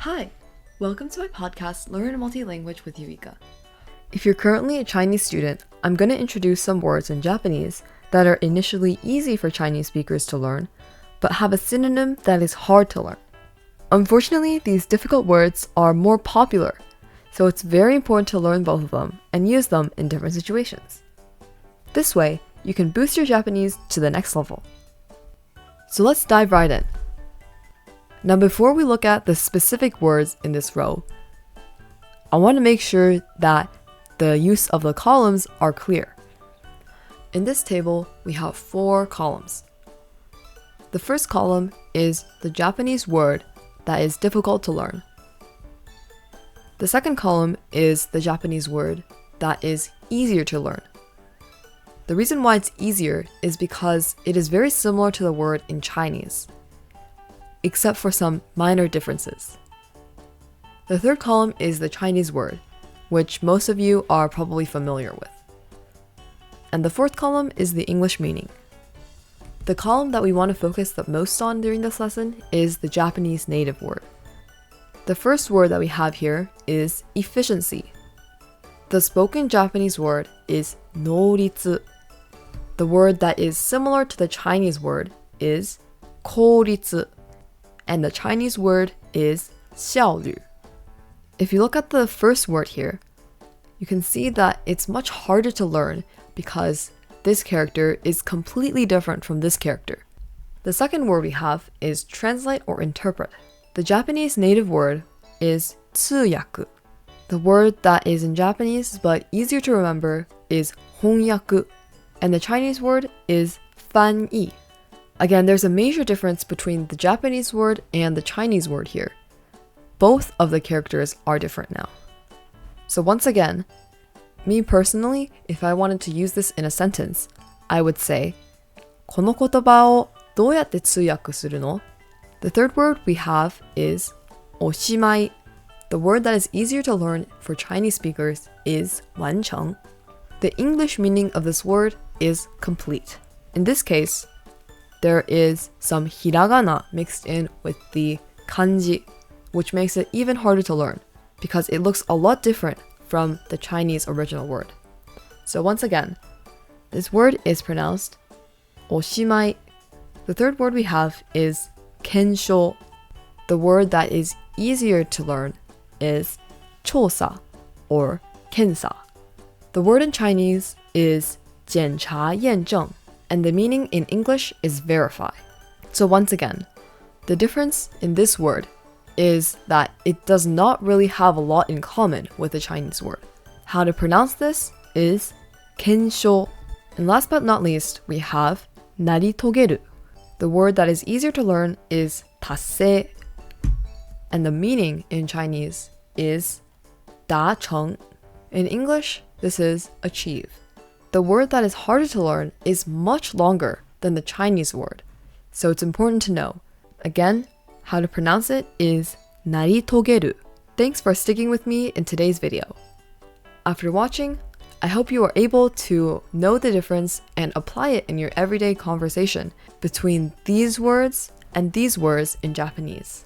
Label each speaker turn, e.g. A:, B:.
A: Hi, welcome to my podcast, Learn Multi-Language with Eureka. If you're currently a Chinese student, I'm going to introduce some words in Japanese that are initially easy for Chinese speakers to learn, but have a synonym that is hard to learn. Unfortunately, these difficult words are more popular, so it's very important to learn both of them and use them in different situations. This way, you can boost your Japanese to the next level. So let's dive right in. Now, before we look at the specific words in this row, I want to make sure that the use of the columns are clear. In this table, we have 4 columns. The first column is the Japanese word that is difficult to learn. The second column is the Japanese word that is easier to learn. The reason why it's easier is because it is very similar to the word in Chinese, except for some minor differences. The third column is the Chinese word, which most of you are probably familiar with. And the fourth column is the English meaning. The column that we want to focus the most on during this lesson is the Japanese native word. The first word that we have here is efficiency. The spoken Japanese word is nouritsu. The word that is similar to the Chinese word is kouritsu. And the Chinese word is 效率. If you look at the first word here, you can see that it's much harder to learn because this character is completely different from this character. The second word we have is translate or interpret. The Japanese native word is 通訳. The word that is in Japanese but easier to remember is 翻訳, and the Chinese word is 翻译. Again, there's a major difference between the Japanese word and the Chinese word here. Both of the characters are different now. So once again, me personally, if I wanted to use this in a sentence, I would say, この言葉をどうやって通訳するの? The third word we have is おしまい. The word that is easier to learn for Chinese speakers is 完成. The English meaning of this word is complete. In this case, there is some hiragana mixed in with the kanji, which makes it even harder to learn because it looks a lot different from the Chinese original word. So once again, this word is pronounced おしまい. The third word we have is kensho. The word that is easier to learn is 調査 or 検査. The word in Chinese is 检查验证. And the meaning in English is verify. So once again, the difference in this word is that it does not really have a lot in common with the Chinese word. How to pronounce this is kensho. And last but not least, we have naritogeru. The word that is easier to learn is 達成. And the meaning in Chinese is 达成. In English, this is achieve. The word that is harder to learn is much longer than the Chinese word, so it's important to know. Again, how to pronounce it is naritogeru. Thanks for sticking with me in today's video. After watching, I hope you are able to know the difference and apply it in your everyday conversation between these words and these words in Japanese.